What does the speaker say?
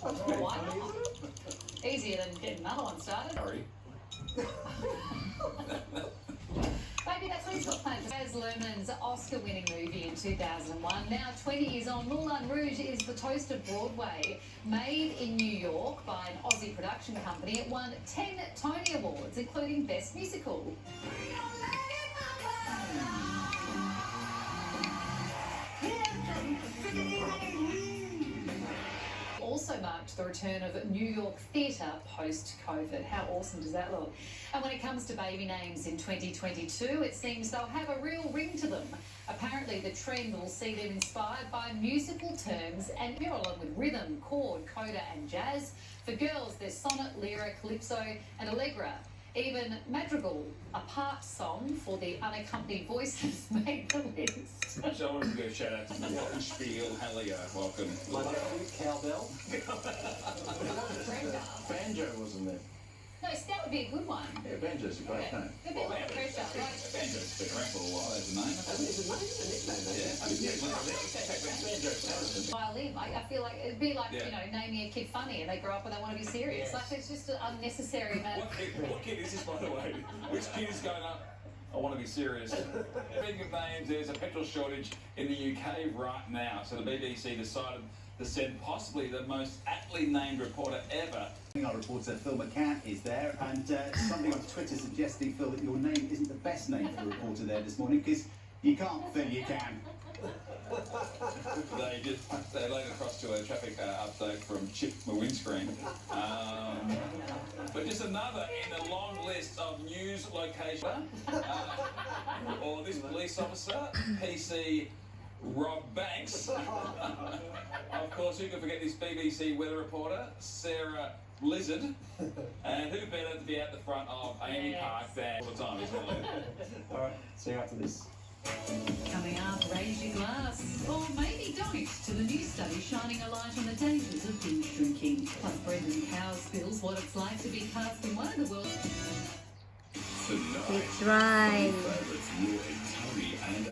Why not? Easier than getting another one started. Sorry. Maybe that's what he's got planned. Baz Luhrmann's Oscar-winning movie in 2001. Now 20 years on, Moulin Rouge is the toast of Broadway. Made in New York by an Aussie production company, it won 10 Tony Awards, including Best Musical. Also marked the return of New York theatre post-COVID. How awesome does that look? And when it comes to baby names in 2022, it seems they'll have a real ring to them. Apparently, the trend will see them inspired by musical terms and along with rhythm, chord, coda and jazz. For girls, there's sonnet, lyric, calypso and allegra. Even madrigal, a part song for the unaccompanied voices, made the list. So I want to give a shout out to the Glockenspiel. Hello, welcome. My nephew, cowbell. Brenda. Banjo wasn't there. No, that would be a good one. Yeah, banjo's a great name. A bit like pressure, right? Banjo's been around for a while as a name. Is it a nickname? Banjo Harrison. Violin, I feel like it'd be like, Yeah. you know, naming a kid funny and they grow up and they want to be serious. Yes. Like, it's just an unnecessary amount. What kid is this, by the way? Which kid is going up? I want to be serious. Speaking of names, there's a petrol shortage in the UK right now, so the BBC decided to send possibly the most aptly named reporter ever. Our reporter Phil McCann is there, and something on Twitter suggesting, Phil, that your name isn't the best name for a reporter there this morning, because you can't, Phil, you can. They laid across to a traffic update from Chip my windscreen. But just another in the long list of news locations. Or this police officer, PC Rob Banks. Of course, who can forget this BBC weather reporter, Sarah Blizzard. And who better to be out the front of Amy Park than all the time, isn't it? All right, see you after this. Coming up, raise your glass, or maybe don't, to the new study shining a light on the dangers of binge drinking. Plus, Brendan Cowell spills what it's like to be cast in one of the world's... It's right. Favorites Roy, Tony, and